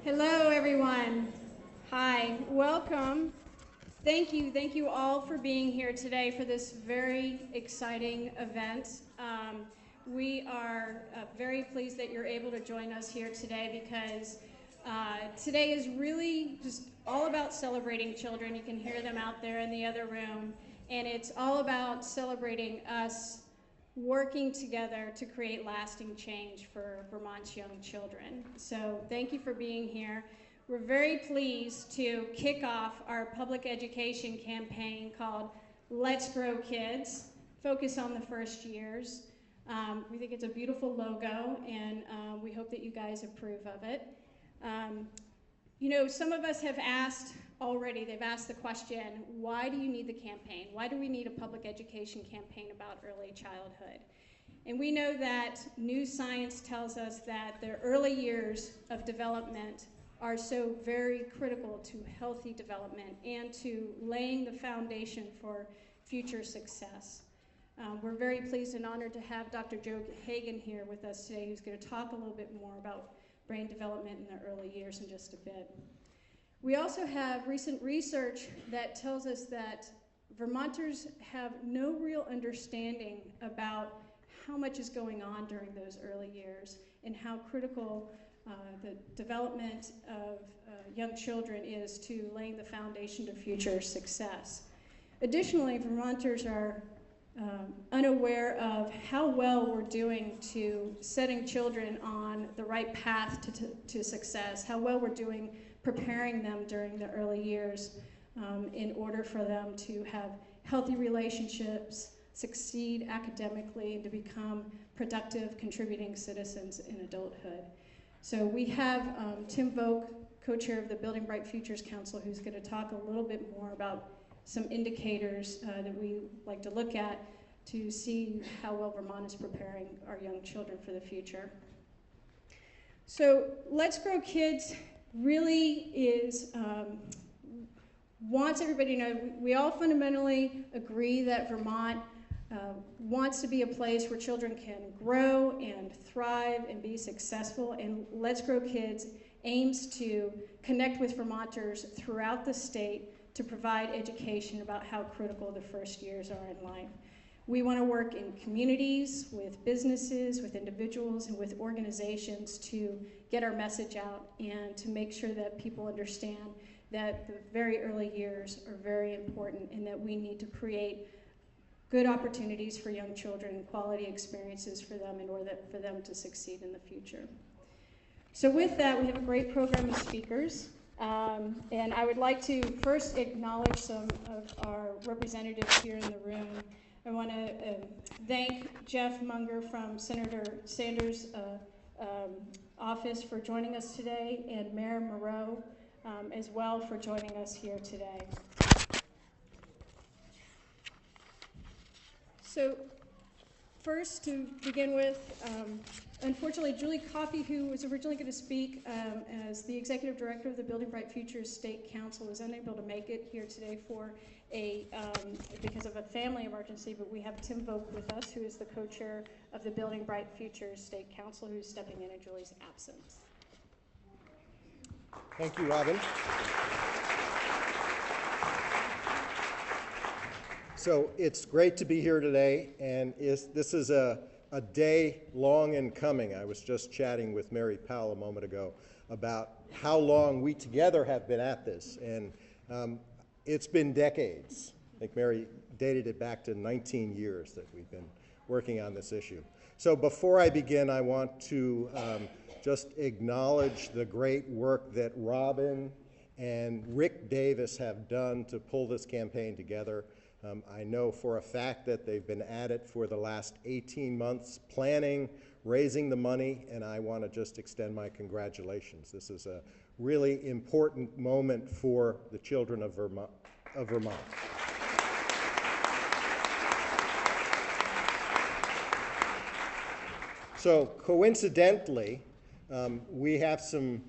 Hello, everyone. Hi, welcome. Thank you all for being here today for this very exciting event. We are very pleased that you're able to join us here today because today is really just all about celebrating children. You can hear them out there in the other room, and it's all about celebrating us working together to create lasting change for Vermont's young children. So thank you for being here. We're very pleased to kick off our public education campaign called Let's Grow Kids, focus on the first years. We think it's a beautiful logo, and we hope that you guys approve of it. You know, some of us have asked already, they've asked the question, why do you need the campaign? Why do we need a public education campaign about early childhood? And we know that new science tells us that the early years of development are so very critical to healthy development and to laying the foundation for future success. We're very pleased and honored to have Dr. Joe Hagan here with us today, who's going to talk a little bit more about brain development in the early years in just a bit. We also have recent research that tells us that Vermonters have no real understanding about how much is going on during those early years and how critical the development of young children is to laying the foundation to future success. Additionally, Vermonters are unaware of how well we're doing to setting children on the right path to success, how well we're doing preparing them during the early years in order for them to have healthy relationships, succeed academically, and to become productive, contributing citizens in adulthood. So we have Tim Volk, co-chair of the Building Bright Futures Council, who's going to talk a little bit more about some indicators that we like to look at to see how well Vermont is preparing our young children for the future. So Let's Grow Kids really is, wants everybody to know, we all fundamentally agree that Vermont wants to be a place where children can grow and thrive and be successful, and Let's Grow Kids aims to connect with Vermonters throughout the state to provide education about how critical the first years are in life. We want to work in communities, with businesses, with individuals, and with organizations to get our message out and to make sure that people understand that the very early years are very important and that we need to create good opportunities for young children and quality experiences for them in order for them to succeed in the future. So with that, we have a great program of speakers. And I would like to first acknowledge some of our representatives here in the room. I want to thank Jeff Munger from Senator Sanders' office for joining us today, and Mayor Moreau as well for joining us here today. So first, to begin with, unfortunately, Julie Coffey, who was originally going to speak as the executive director of the Building Bright Futures State Council, is unable to make it here today for because of a family emergency, but we have Tim Volk with us, who is the co-chair of the Building Bright Futures State Council, who's stepping in Julie's absence. Thank you, Robyn. So it's great to be here today, and this is a day long in coming. I was just chatting with Mary Powell a moment ago about how long we together have been at this, and it's been decades. I think Mary dated it back to 19 years that we've been working on this issue. So before I begin, I want to just acknowledge the great work that Robyn and Rick Davis have done to pull this campaign together. I know for a fact that they've been at it for the last 18 months, planning, raising the money, and I want to just extend my congratulations. This is a really important moment for the children of Vermont. So coincidentally, we have some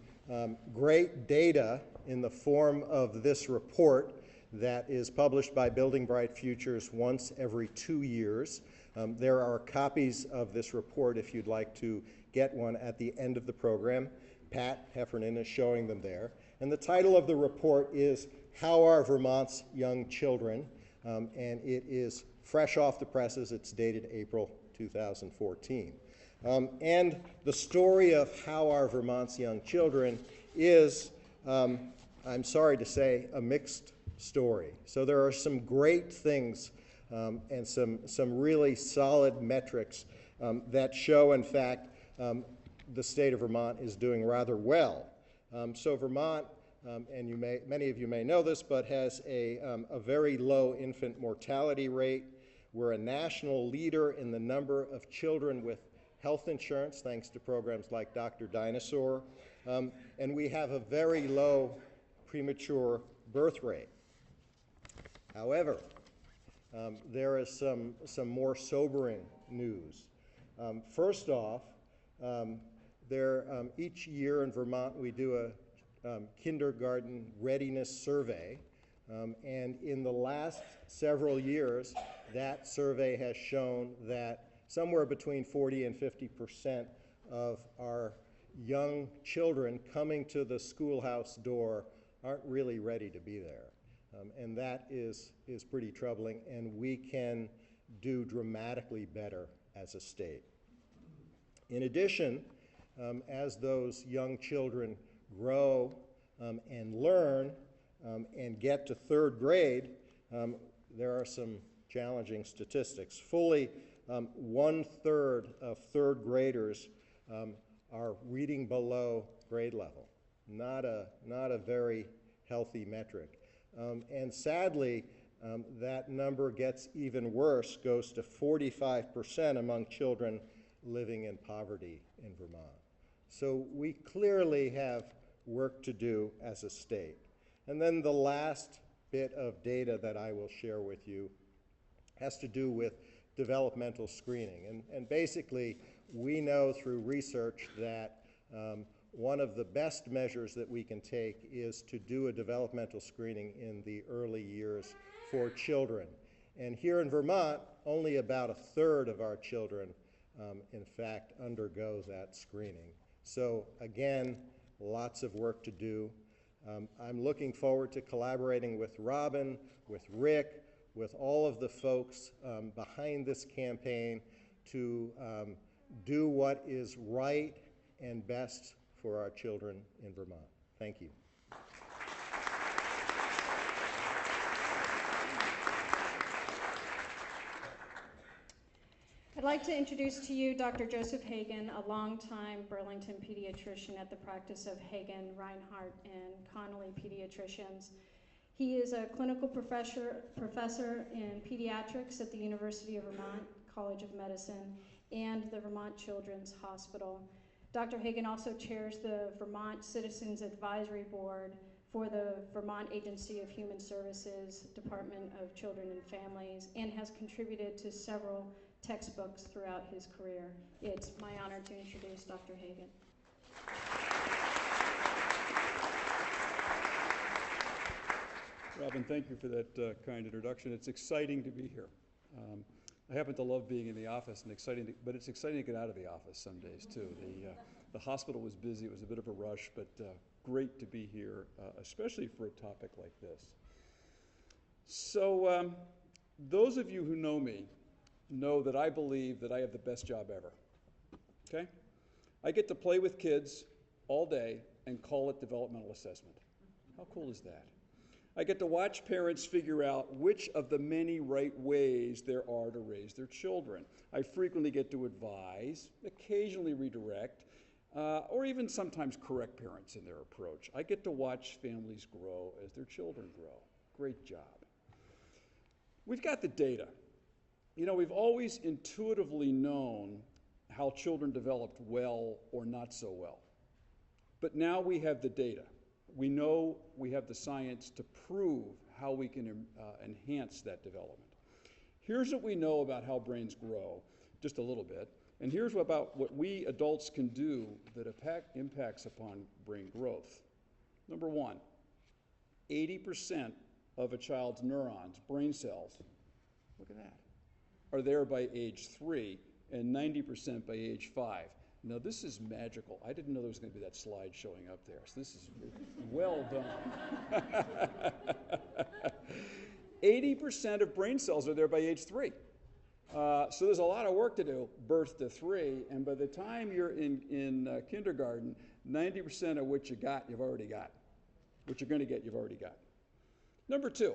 great data in the form of this report that is published by Building Bright Futures once every 2 years. There are copies of this report if you'd like to get one at the end of the program. Pat Heffernan is showing them there. And the title of the report is How Are Vermont's Young Children? And it is fresh off the presses. It's dated April 2014. And the story of How Are Vermont's Young Children is, I'm sorry to say, a mixed story. So there are some great things and some really solid metrics that show, in fact, the state of Vermont is doing rather well. So Vermont, and many of you may know this, but has a very low infant mortality rate. We're a national leader in the number of children with health insurance, thanks to programs like Dr. Dinosaur. And we have a very low premature birth rate. However, there is some more sobering news. First off, each year in Vermont we do a kindergarten readiness survey, and in the last several years that survey has shown that somewhere between 40 and 50% of our young children coming to the schoolhouse door aren't really ready to be there. And that is pretty troubling, and we can do dramatically better as a state. In addition, as those young children grow and learn and get to third grade, there are some challenging statistics. Fully 1/3 of third graders are reading below grade level. Not a very healthy metric. And sadly, that number gets even worse, goes to 45% among children living in poverty in Vermont. So we clearly have work to do as a state. And then the last bit of data that I will share with you has to do with developmental screening. And basically, we know through research that one of the best measures that we can take is to do a developmental screening in the early years for children. And here in Vermont, only about 1/3 of our children, in fact, undergo that screening. So again, lots of work to do. I'm looking forward to collaborating with Robyn, with Rick, with all of the folks behind this campaign to do what is right and best for our children in Vermont. Thank you. I'd like to introduce to you Dr. Joseph Hagan, a longtime Burlington pediatrician at the practice of Hagan, Reinhardt, and Connolly pediatricians. He is a clinical professor in pediatrics at the University of Vermont College of Medicine and the Vermont Children's Hospital. Dr. Hagan also chairs the Vermont Citizens Advisory Board for the Vermont Agency of Human Services, Department of Children and Families, and has contributed to several textbooks throughout his career. It's my honor to introduce Dr. Hagan. Robyn, thank you for that kind introduction. It's exciting to be here. I happen to love being in the office, but it's exciting to get out of the office some days too. The hospital was busy, it was a bit of a rush, but great to be here, especially for a topic like this. So those of you who know me know that I believe that I have the best job ever, okay? I get to play with kids all day and call it developmental assessment. How cool is that? I get to watch parents figure out which of the many right ways there are to raise their children. I frequently get to advise, occasionally redirect, or even sometimes correct parents in their approach. I get to watch families grow as their children grow. Great job. We've got the data. You know, we've always intuitively known how children developed well or not so well. But now we have the data. We know we have the science to prove how we can enhance that development. Here's what we know about how brains grow, just a little bit, and here's about what we adults can do that impacts upon brain growth. Number one, 80% of a child's neurons, brain cells, look at that, are there by age 3 and 90% by age 5. Now this is magical. I didn't know there was going to be that slide showing up there, so this is well done. 80% of brain cells are there by age 3. So there's a lot of work to do, birth to 3, and by the time you're in kindergarten, 90% of what you got, you've already got. What you're going to get, you've already got. Number 2,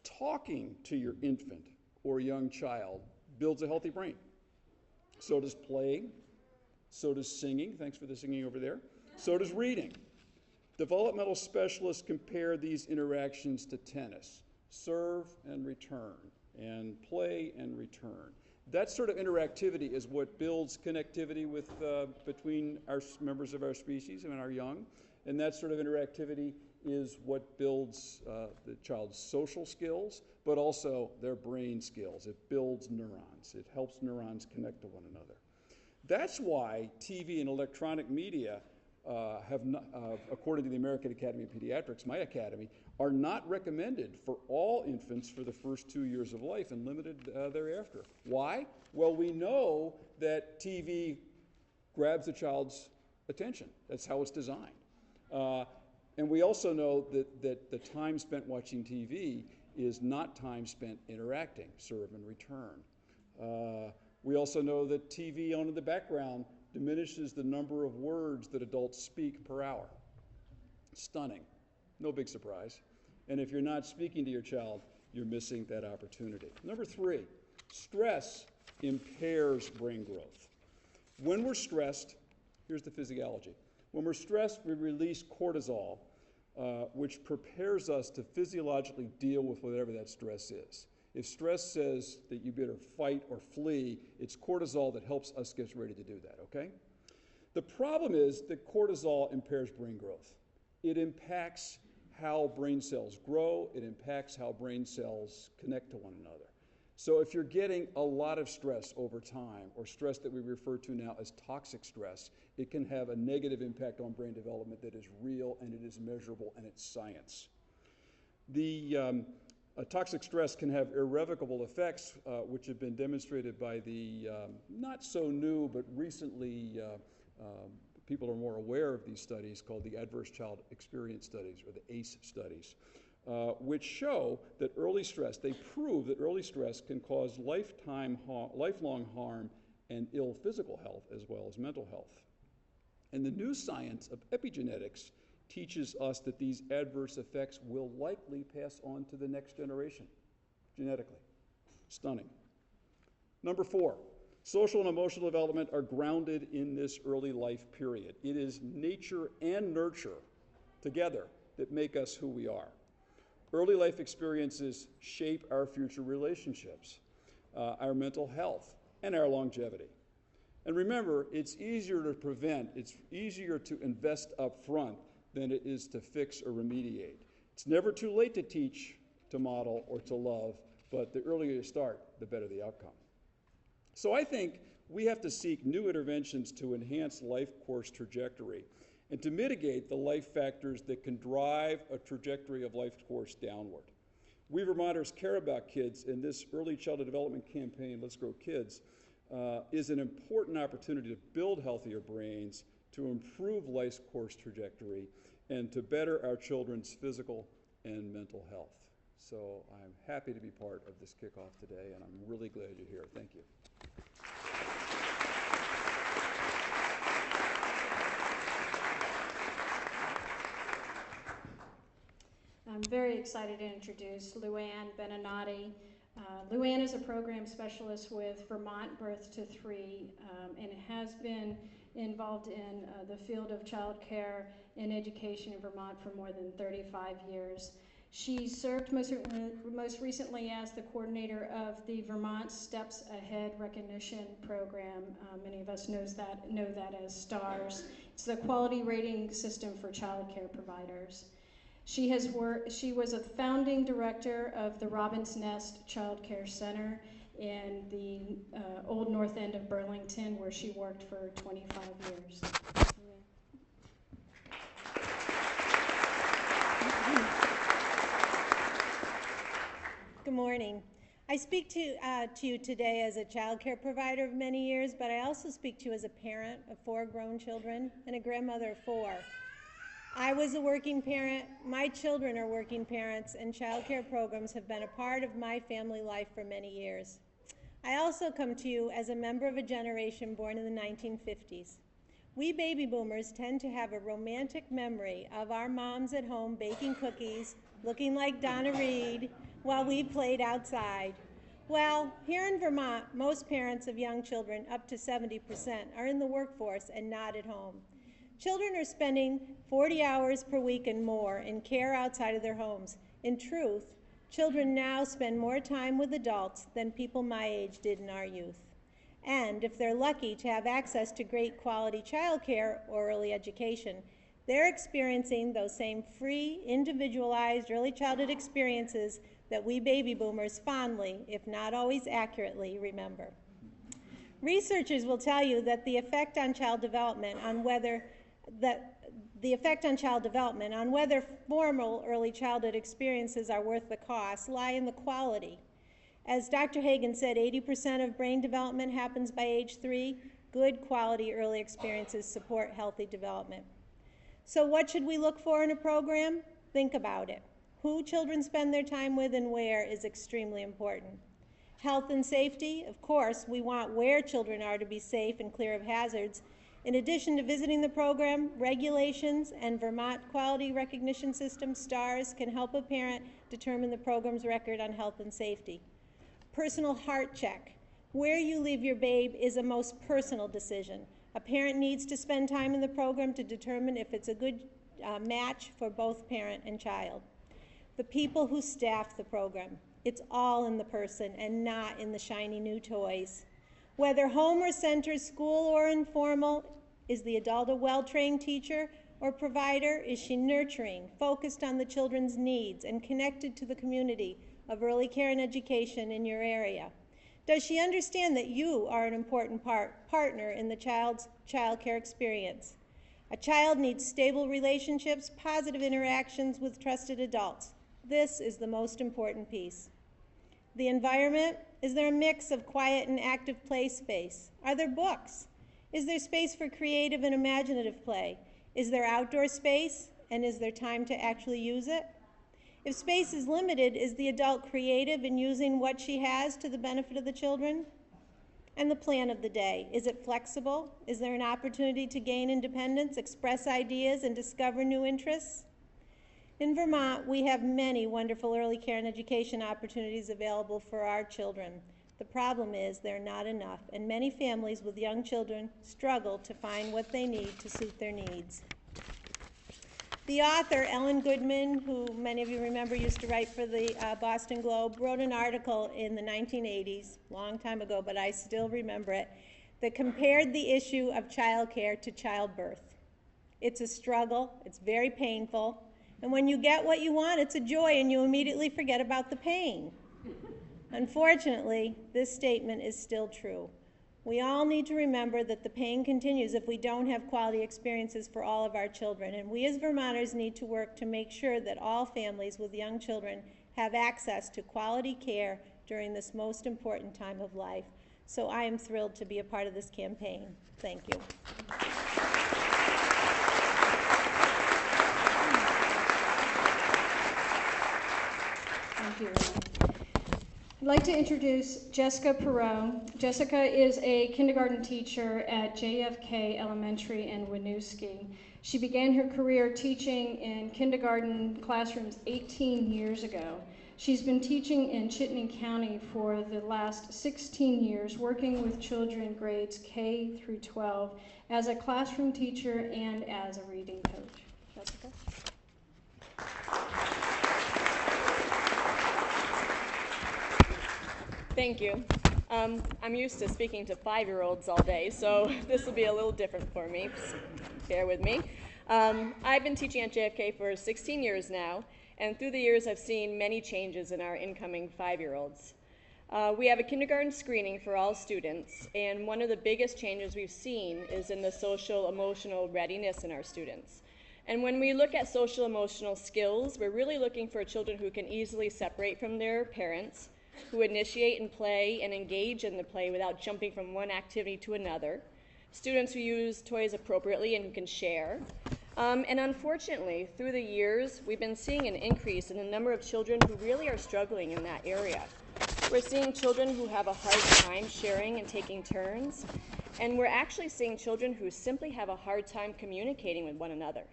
talking to your infant or young child builds a healthy brain. So does playing, so does singing, thanks for the singing over there, so does reading. Developmental specialists compare these interactions to tennis, serve and return, and play and return. That sort of interactivity is what builds connectivity with, between our members of our species and our young, and that sort of interactivity is what builds the child's social skills, but also their brain skills. It builds neurons. It helps neurons connect to one another. That's why TV and electronic media have not, according to the American Academy of Pediatrics, my academy, are not recommended for all infants for the first 2 years of life and limited thereafter. Why? Well, we know that TV grabs the child's attention. That's how it's designed. And we also know that the time spent watching TV is not time spent interacting, serve and return. We also know that TV on in the background diminishes the number of words that adults speak per hour. Stunning. No big surprise. And if you're not speaking to your child, you're missing that opportunity. Number 3, stress impairs brain growth. When we're stressed, here's the physiology. When we're stressed, we release cortisol, which prepares us to physiologically deal with whatever that stress is. If stress says that you better fight or flee, it's cortisol that helps us get ready to do that, okay? The problem is that cortisol impairs brain growth. It impacts how brain cells grow. It impacts how brain cells connect to one another. So if you're getting a lot of stress over time, or stress that we refer to now as toxic stress, it can have a negative impact on brain development that is real and it is measurable and it's science. Toxic stress can have irrevocable effects, which have been demonstrated by the not so new, but recently people are more aware of these studies called the Adverse Child Experience Studies, or the ACE studies, which show that early stress, they prove that early stress can cause lifelong harm and ill physical health as well as mental health. And the new science of epigenetics teaches us that these adverse effects will likely pass on to the next generation, genetically. Stunning. Number 4, social and emotional development are grounded in this early life period. It is nature and nurture together that make us who we are. Early life experiences shape our future relationships, our mental health, and our longevity. And remember, it's easier to prevent, it's easier to invest up front than it is to fix or remediate. It's never too late to teach, to model, or to love, but the earlier you start, the better the outcome. So I think we have to seek new interventions to enhance life course trajectory and to mitigate the life factors that can drive a trajectory of life course downward. We Vermonters care about kids, and this early childhood development campaign, Let's Grow Kids, is an important opportunity to build healthier brains, to improve life course trajectory, and to better our children's physical and mental health. So I'm happy to be part of this kickoff today, and I'm really glad you're here. Thank you. I'm very excited to introduce LouAnn Beninati. LouAnn is a program specialist with Vermont Birth to 3 and has been involved in the field of child care and education in Vermont for more than 35 years. She served most recently as the coordinator of the Vermont Steps Ahead Recognition Program. Many of us know that as STARS. It's the quality rating system for child care providers. She was a founding director of the Robin's Nest Child Care Center in the Old North End of Burlington, where she worked for 25 years. Good morning. I speak to you today as a child care provider of many years, but I also speak to you as a parent of 4 grown children and a grandmother of 4. I was a working parent, my children are working parents, and child care programs have been a part of my family life for many years. I also come to you as a member of a generation born in the 1950s. We baby boomers tend to have a romantic memory of our moms at home baking cookies, looking like Donna Reed, while we played outside. Well, here in Vermont, most parents of young children, up to 70%, are in the workforce and not at home. Children are spending 40 hours per week and more in care outside of their homes. In truth, children now spend more time with adults than people my age did in our youth. And if they're lucky to have access to great quality child care or early education, they're experiencing those same free, individualized early childhood experiences that we baby boomers fondly, if not always accurately, remember. Researchers will tell you that the effect on child development on whether formal early childhood experiences are worth the cost lie in the quality. As Dr. Hagan said, 80% of brain development happens by age 3. Good quality early experiences support healthy development. So what should we look for in a program? Think about it. Who children spend their time with and where is extremely important. Health and safety, of course, we want where children are to be safe and clear of hazards. In addition to visiting the program, regulations and Vermont Quality Recognition System, STARS, can help a parent determine the program's record on health and safety. Personal heart check. Where you leave your babe is a most personal decision. A parent needs to spend time in the program to determine if it's a good match for both parent and child. The people who staff the program. It's all in the person and not in the shiny new toys. Whether home or center, school or informal, is the adult a well-trained teacher or provider? Is she nurturing, focused on the children's needs, and connected to the community of early care and education in your area? Does she understand that you are an important partner in the child's child care experience? A child needs stable relationships, positive interactions with trusted adults. This is the most important piece. The environment, is there a mix of quiet and active play space? Are there books? Is there space for creative and imaginative play? Is there outdoor space, and is there time to actually use it? If space is limited, is the adult creative in using what she has to the benefit of the children? And the plan of the day, is it flexible? Is there an opportunity to gain independence, express ideas, and discover new interests? In Vermont, we have many wonderful early care and education opportunities available for our children. The problem is they're not enough, and many families with young children struggle to find what they need to suit their needs. The author, Ellen Goodman, who many of you remember used to write for the Boston Globe, wrote an article in the 1980s, long time ago, but I still remember it, that compared the issue of childcare to childbirth. It's a struggle, it's very painful, and when you get what you want, it's a joy, and you immediately forget about the pain. Unfortunately, this statement is still true. We all need to remember that the pain continues if we don't have quality experiences for all of our children, and we as Vermonters need to work to make sure that all families with young children have access to quality care during this most important time of life. So I am thrilled to be a part of this campaign. Thank you. Thank you. I'd like to introduce Jessica Perrotte. Jessica is a kindergarten teacher at JFK Elementary in Winooski. She began her career teaching in kindergarten classrooms 18 years ago. She's been teaching in Chittenden County for the last 16 years, working with children grades K through 12 as a classroom teacher and as a reading coach. Jessica? Thank you. I'm used to speaking to 5-year-olds all day, so this will be a little different for me. Just bear with me. I've been teaching at JFK for 16 years now, and through the years I've seen many changes in our incoming 5-year-olds. We have a kindergarten screening for all students, and one of the biggest changes we've seen is in the social-emotional readiness in our students. And when we look at social-emotional skills, we're really looking for children who can easily separate from their parents, who initiate and play and engage in the play without jumping from one activity to another, students who use toys appropriately and who can share. And unfortunately, through the years, we've been seeing an increase in the number of children who really are struggling in that area. We're seeing children who have a hard time sharing and taking turns, and we're actually seeing children who simply have a hard time communicating with one another.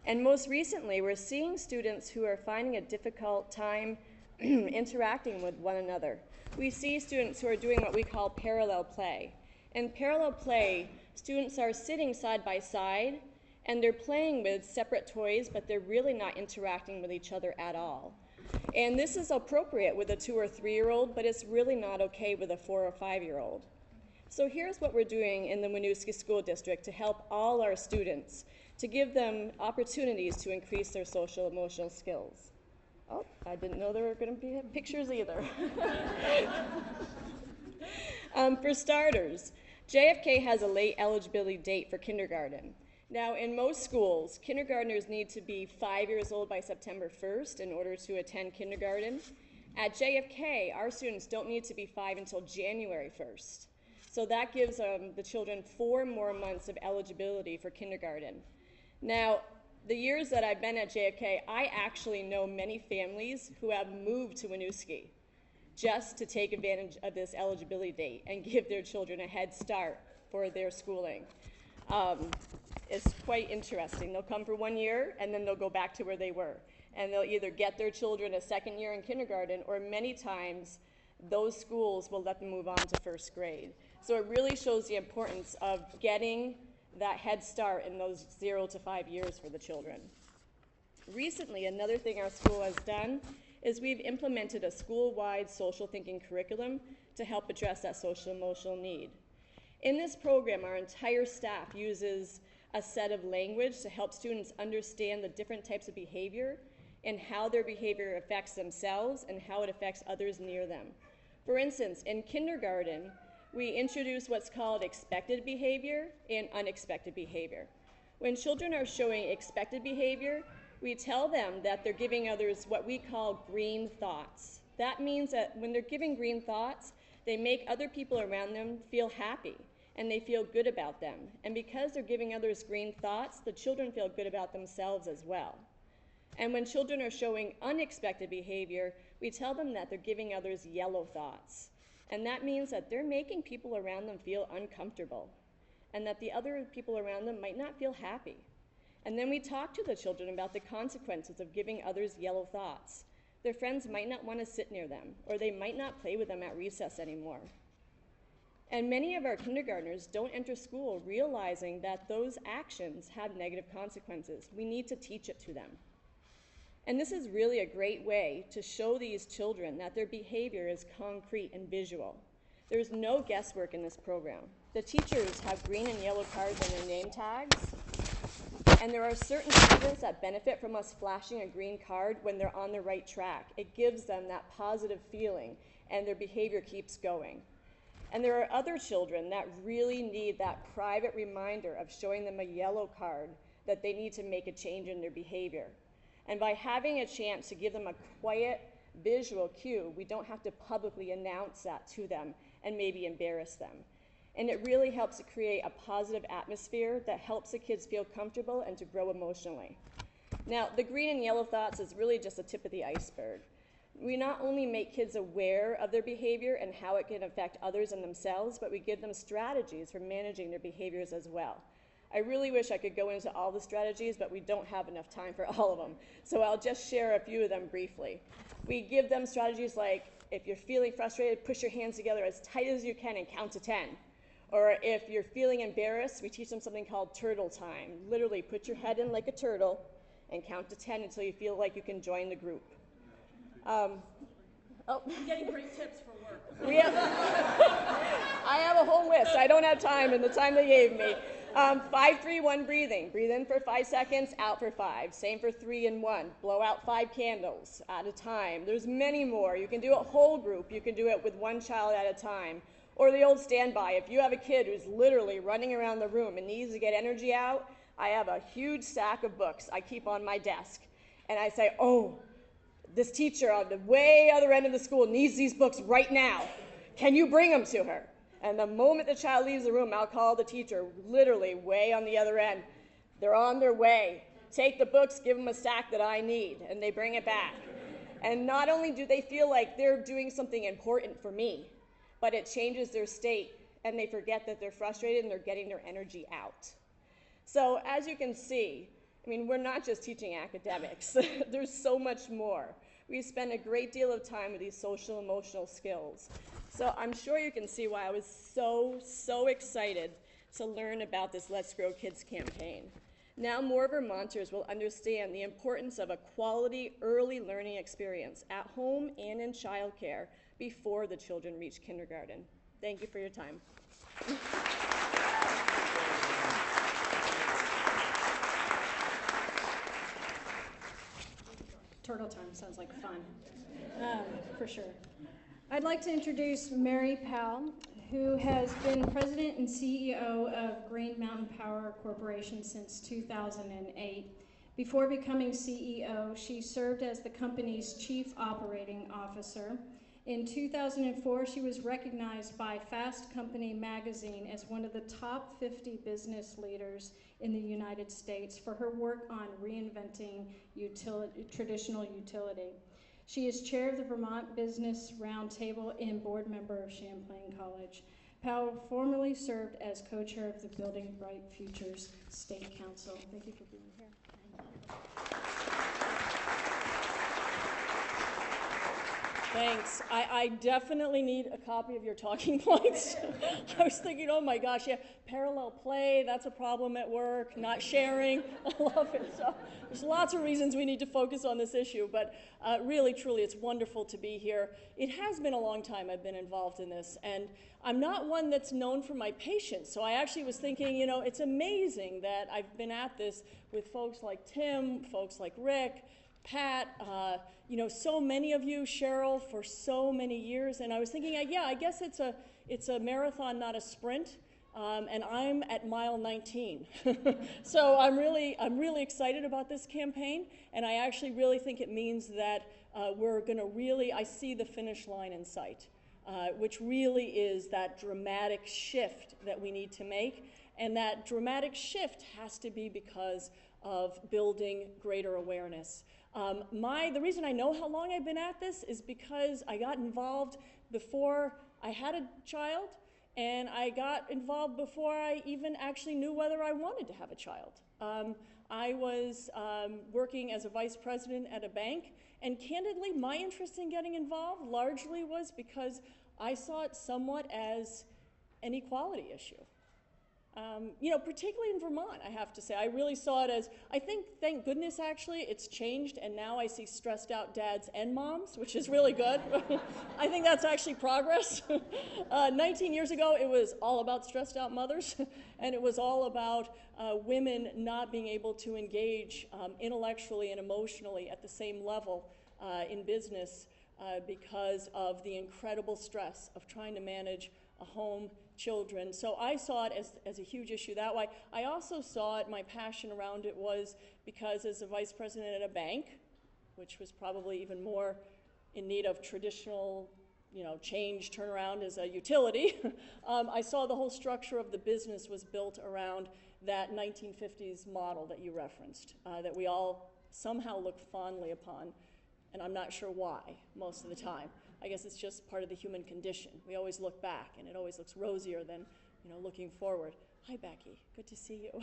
And most recently, we're seeing students who are finding a difficult time interacting with one another. We see students who are doing what we call parallel play. In parallel play, students are sitting side by side, and they're playing with separate toys, but they're really not interacting with each other at all. And this is appropriate with a 2 or 3-year-old, but it's really not okay with a 4 or 5-year-old. So here's what we're doing in the Winooski School District to help all our students, to give them opportunities to increase their social emotional skills. Oh, I didn't know there were going to be pictures either. For starters, JFK has a late eligibility date for kindergarten. Now, in most schools, kindergartners need to be 5 years old by September 1st in order to attend kindergarten. At JFK, our students don't need to be 5 until January 1st. So that gives the children 4 more months of eligibility for kindergarten. Now, the years that I've been at JFK, I actually know many families who have moved to Winooski just to take advantage of this eligibility date and give their children a head start for their schooling. It's quite interesting. They'll come for 1 year, and then they'll go back to where they were. And they'll either get their children a second year in kindergarten, or many times those schools will let them move on to first grade. So it really shows the importance of getting that head start in those 0 to 5 years for the children. Recently, another thing our school has done is we've implemented a school-wide social thinking curriculum to help address that social emotional need. In this program, our entire staff uses a set of language to help students understand the different types of behavior and how their behavior affects themselves and how it affects others near them. For instance, in kindergarten, we introduce what's called expected behavior and unexpected behavior. When children are showing expected behavior, we tell them that they're giving others what we call green thoughts. That means that when they're giving green thoughts, they make other people around them feel happy and they feel good about them. And because they're giving others green thoughts, the children feel good about themselves as well. And when children are showing unexpected behavior, we tell them that they're giving others yellow thoughts. And that means that they're making people around them feel uncomfortable and that the other people around them might not feel happy. And then we talk to the children about the consequences of giving others yellow thoughts. Their friends might not want to sit near them, or they might not play with them at recess anymore. And many of our kindergartners don't enter school realizing that those actions have negative consequences. We need to teach it to them. And this is really a great way to show these children that their behavior is concrete and visual. There's no guesswork in this program. The teachers have green and yellow cards on their name tags, and there are certain students that benefit from us flashing a green card when they're on the right track. It gives them that positive feeling, and their behavior keeps going. And there are other children that really need that private reminder of showing them a yellow card that they need to make a change in their behavior. And by having a chance to give them a quiet visual cue, we don't have to publicly announce that to them and maybe embarrass them. And it really helps to create a positive atmosphere that helps the kids feel comfortable and to grow emotionally. Now, the green and yellow thoughts is really just the tip of the iceberg. We not only make kids aware of their behavior and how it can affect others and themselves, but we give them strategies for managing their behaviors as well. I really wish I could go into all the strategies, but we don't have enough time for all of them. So I'll just share a few of them briefly. We give them strategies like, if you're feeling frustrated, push your hands together as tight as you can and count to 10. Or if you're feeling embarrassed, we teach them something called turtle time. Literally, put your head in like a turtle and count to 10 until you feel like you can join the group. I'm getting great tips for work. I have a whole list. I don't have time in the time they gave me. 5-3-1 breathing. Breathe in for 5 seconds, out for 5. Same for 3 and 1. Blow out 5 candles at a time. There's many more. You can do it whole group. You can do it with one child at a time. Or the old standby. If you have a kid who's literally running around the room and needs to get energy out, I have a huge stack of books I keep on my desk. And I say, oh, this teacher on the way other end of the school needs these books right now. Can you bring them to her? And the moment the child leaves the room, I'll call the teacher, literally way on the other end. They're on their way. Take the books, give them a stack that I need, and they bring it back. And not only do they feel like they're doing something important for me, but it changes their state, and they forget that they're frustrated and they're getting their energy out. So as you can see, I mean, we're not just teaching academics. There's so much more. We spend a great deal of time with these social emotional skills. So I'm sure you can see why I was so excited to learn about this Let's Grow Kids campaign. Now more Vermonters will understand the importance of a quality early learning experience at home and in childcare before the children reach kindergarten. Thank you for your time. Turtle time sounds like fun, for sure. I'd like to introduce Mary Powell, who has been president and CEO of Green Mountain Power Corporation since 2008. Before becoming CEO, she served as the company's chief operating officer. In 2004, she was recognized by Fast Company magazine as one of the top 50 business leaders in the United States for her work on reinventing traditional utility. She is chair of the Vermont Business Roundtable and board member of Champlain College. Powell formerly served as co-chair of the Building Bright Futures State Council. Thank you for being here. Thanks. I definitely need a copy of your talking points. I was thinking, oh my gosh, yeah, parallel play, that's a problem at work, not sharing, I love it. So there's lots of reasons we need to focus on this issue, but really, truly, it's wonderful to be here. It has been a long time I've been involved in this, and I'm not one that's known for my patience, so I actually was thinking, you know, it's amazing that I've been at this with folks like Tim, folks like Rick, Pat, you know, so many of you, Cheryl, for so many years, and I was thinking, yeah, I guess it's a marathon, not a sprint, and I'm at mile 19. So I'm really excited about this campaign, and I actually really think it means that we're going to really, I see the finish line in sight, which really is that dramatic shift that we need to make, and that dramatic shift has to be because of building greater awareness. The reason I know how long I've been at this is because I got involved before I had a child, and I got involved before I even actually knew whether I wanted to have a child. I was working as a vice president at a bank, and candidly, my interest in getting involved largely was because I saw it somewhat as an equality issue. You know, particularly in Vermont, I have to say. I really saw it as, I think, thank goodness, actually, it's changed, and now I see stressed out dads and moms, which is really good. I think that's actually progress. 19 years ago, it was all about stressed out mothers, and it was all about women not being able to engage intellectually and emotionally at the same level in business because of the incredible stress of trying to manage a home, children. So I saw it as a huge issue that way. I also saw it, my passion around it was because as a vice president at a bank, which was probably even more in need of traditional, you know, change, turnaround as a utility, I saw the whole structure of the business was built around that 1950s model that you referenced, that we all somehow look fondly upon, and I'm not sure why most of the time. I guess it's just part of the human condition. We always look back, and it always looks rosier than, you know, looking forward. Hi, Becky. Good to see you.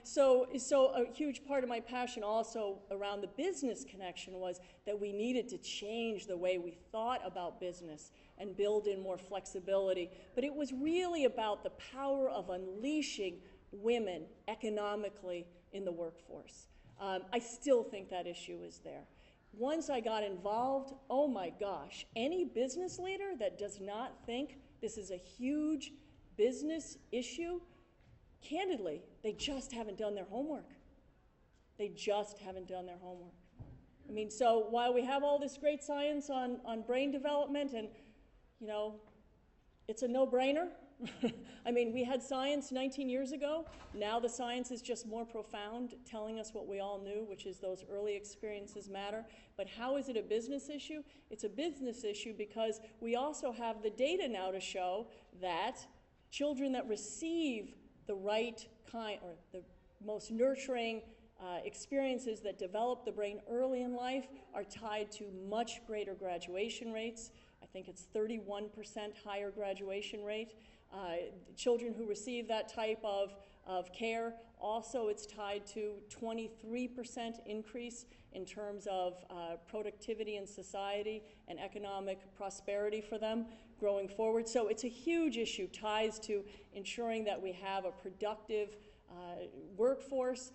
So a huge part of my passion also around the business connection was that we needed to change the way we thought about business and build in more flexibility. But it was really about the power of unleashing women economically in the workforce. I still think that issue is there. Once I got involved, oh my gosh, any business leader that does not think this is a huge business issue, candidly, they just haven't done their homework. They just haven't done their homework. I mean, so while we have all this great science on brain development and, you know, it's a no-brainer. I mean, we had science 19 years ago. Now the science is just more profound, telling us what we all knew, which is those early experiences matter. But how is it a business issue? It's a business issue because we also have the data now to show that children that receive the right kind, or the most nurturing experiences that develop the brain early in life are tied to much greater graduation rates. I think it's 31% higher graduation rate. Children who receive that type of care, also it's tied to 23% increase in terms of productivity in society and economic prosperity for them growing forward. So it's a huge issue, ties to ensuring that we have a productive workforce.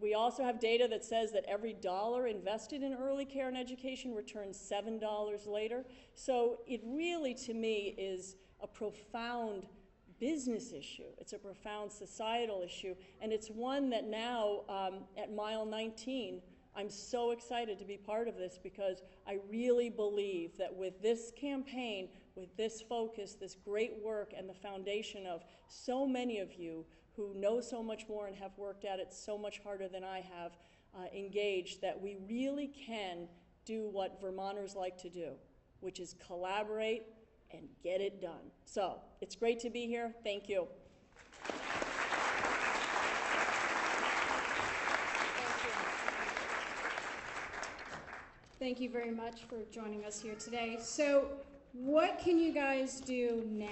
We also have data that says that every dollar invested in early care and education returns $7 later. So it really, to me, is a profound business issue. It's a profound societal issue, and it's one that now at Mile 19, I'm so excited to be part of this because I really believe that with this campaign, with this focus, this great work, and the foundation of so many of you who know so much more and have worked at it so much harder than I have engaged, that we really can do what Vermonters like to do, which is collaborate and get it done. So it's great to be here. Thank you. Thank you very much for joining us here today. So what can you guys do now?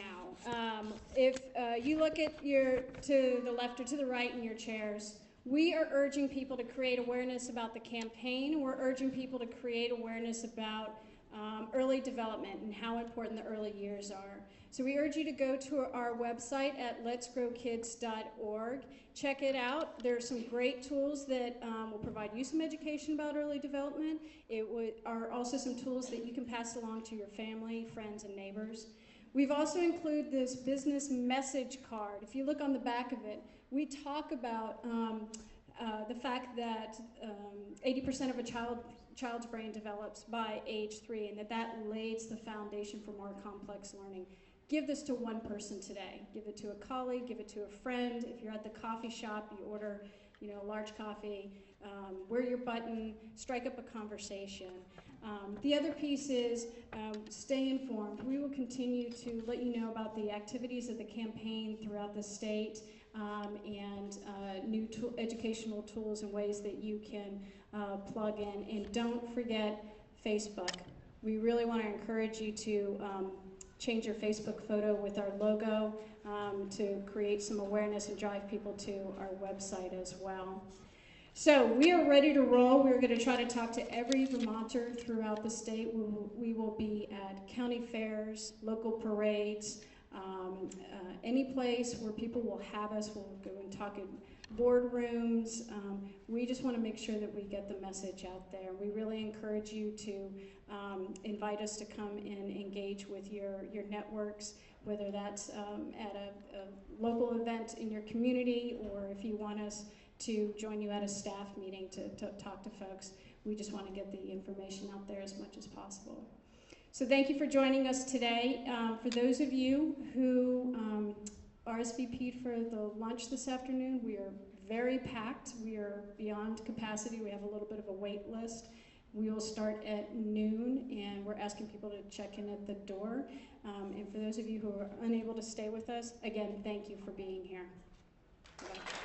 If you look at to the left or to the right in your chairs, we are urging people to create awareness about the campaign. We're urging people to create awareness about early development and how important the early years are. So we urge you to go to our website at letsgrowkids.org. Check it out. There are some great tools that will provide you some education about early development. Are also some tools that you can pass along to your family, friends, and neighbors. We've also included this business message card. If you look on the back of it, we talk about the fact that 80% of a child's brain develops by age 3, and that lays the foundation for more complex learning. Give this to one person today. Give it to a colleague, give it to a friend. If you're at the coffee shop, you order a large coffee, wear your button, strike up a conversation. The other piece is stay informed. We will continue to let you know about the activities of the campaign throughout the state and new educational tools and ways that you can plug in. And don't forget Facebook. We really want to encourage you to change your Facebook photo with our logo to create some awareness and drive people to our website as well. So we are ready to roll. We're going to try to talk to every Vermonter throughout the state. We will be at county fairs, local parades, any place where people will have us. We'll go and talk in boardrooms. We just want to make sure that we get the message out there. We really encourage you to invite us to come and engage with your networks, whether that's at a local event in your community, or if you want us to join you at a staff meeting to talk to folks. We just want to get the information out there as much as possible. So thank you for joining us today. For those of you who RSVP'd for the lunch this afternoon, we are very packed. We are beyond capacity. We have a little bit of a wait list. We will start at noon, and we're asking people to check in at the door. And for those of you who are unable to stay with us, again, thank you for being here. Bye.